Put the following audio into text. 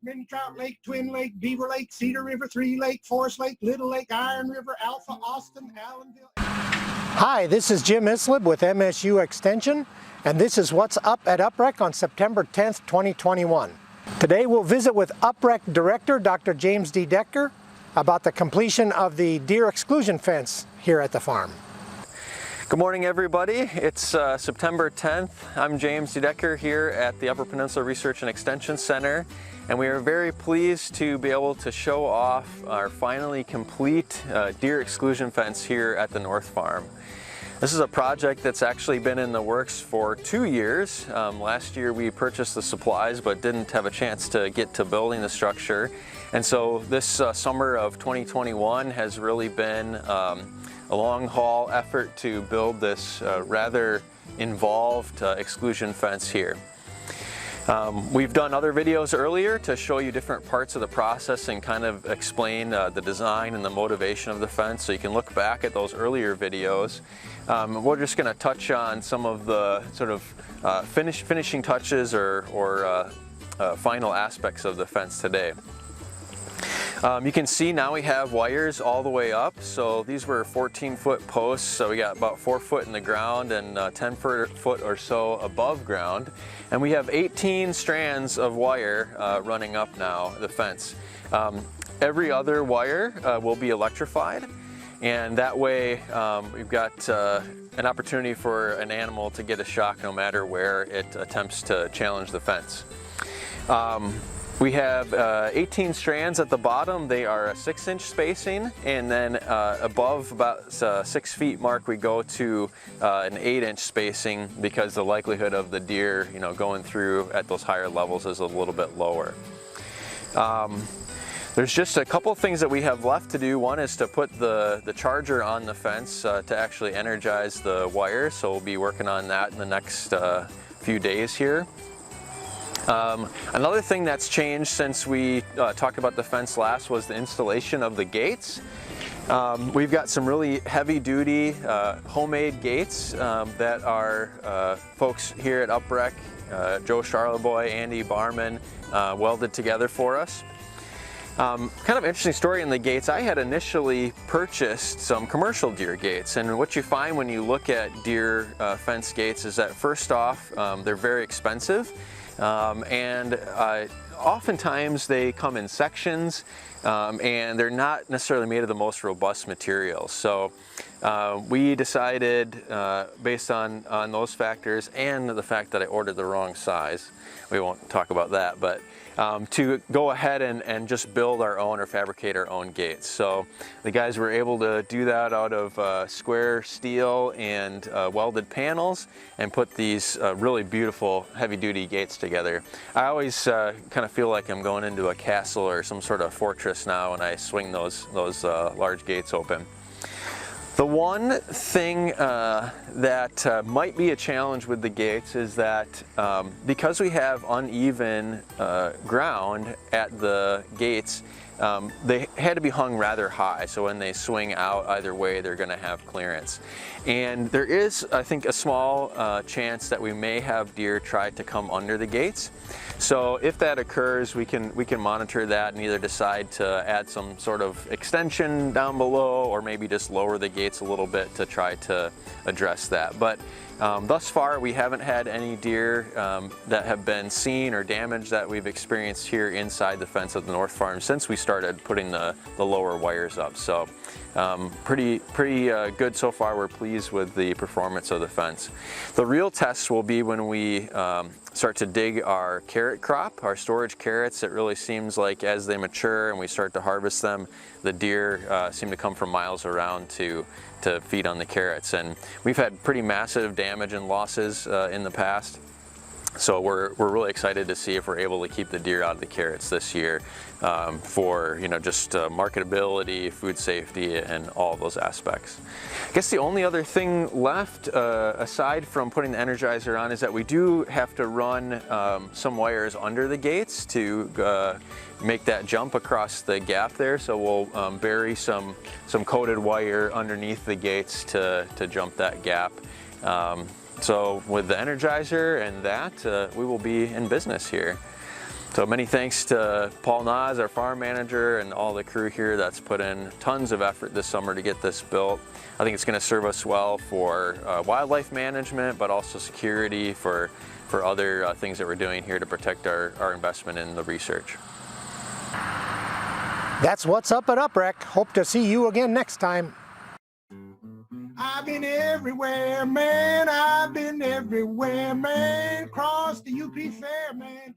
Mini Trout Lake, Twin Lake, Beaver Lake, Cedar River, Three Lake, Forest Lake, Little Lake, Iron River, Alpha, Austin, Allenville. Hi, this is Jim Islip with MSU Extension, and this is what's up at UPREC on September 10th, 2021. Today we'll visit with UPREC Director Dr. James Dedecker about the completion of the deer exclusion fence here at the farm. Good morning, everybody. It's September 10th. I'm James Dedecker here at the Upper Peninsula Research and Extension Center, and we are very pleased to be able to show off our finally complete deer exclusion fence here at the North Farm. This is a project that's actually been in the works for 2 years. Last year we purchased the supplies but didn't have a chance to get to building the structure. And so this summer of 2021 has really been a long haul effort to build this rather involved exclusion fence here. We've done other videos earlier to show you different parts of the process and kind of explain the design and the motivation of the fence, so you can look back at those earlier videos. We're just going to touch on some of the sort of finishing touches or final aspects of the fence today. You can see now we have wires all the way up. So these were 14-foot posts, so we got about 4 foot in the ground and 10 foot or so above ground. And we have 18 strands of wire running up now the fence. Every other wire will be electrified, and that way we've got an opportunity for an animal to get a shock no matter where it attempts to challenge the fence. We have 18 strands at the bottom. They are a 6-inch spacing, and then above about 6 feet mark we go to an 8-inch spacing, because the likelihood of the deer, going through at those higher levels is a little bit lower. There's just a couple things that we have left to do. One is to put the charger on the fence to actually energize the wire, so we'll be working on that in the next few days here. Another thing that's changed since we talked about the fence last was the installation of the gates. We've got some really heavy-duty homemade gates that our folks here at UPREC, Joe Charleboy, Andy Barman, welded together for us. Kind of interesting story in the gates. I had initially purchased some commercial deer gates, and what you find when you look at deer fence gates is that first off, they're very expensive. And oftentimes they come in sections, and they're not necessarily made of the most robust materials. So we decided, based on those factors and the fact that I ordered the wrong size, we won't talk about that, but to go ahead and just build our own or fabricate our own gates. So the guys were able to do that out of square steel and welded panels, and put these really beautiful heavy-duty gates together. I always kind of feel like I'm going into a castle or some sort of fortress now when I swing those large gates open. The one thing that might be a challenge with the gates is that because we have uneven ground at the gates, they had to be hung rather high, so when they swing out either way they're going to have clearance. And there is, I think, a small chance that we may have deer try to come under the gates. So if that occurs, we can monitor that and either decide to add some sort of extension down below, or maybe just lower the gates a little bit to try to address that. But thus far we haven't had any deer that have been seen or damaged that we've experienced here inside the fence of the North Farm since we started putting the lower wires up. So pretty good so far. We're pleased with the performance of the fence. The real test will be when we start to dig our carrot crop, our storage carrots. It really seems like as they mature and we start to harvest them, the deer seem to come from miles around to feed on the carrots. And we've had pretty massive damage and losses in the past. So we're really excited to see if we're able to keep the deer out of the carrots this year for just marketability, food safety, and all of those aspects. I guess the only other thing left aside from putting the Energizer on is that we do have to run some wires under the gates to make that jump across the gap there. So we'll bury some coated wire underneath the gates to jump that gap. So with the Energizer and that, we will be in business here. So many thanks to Paul Nas, our farm manager, and all the crew here that's put in tons of effort this summer to get this built. I think it's going to serve us well for wildlife management, but also security for other things that we're doing here to protect our investment in the research. That's what's up at UPREC. Hope to see you again next time. I've been everywhere, man. I've been everywhere, man. Across the UP Fair, man.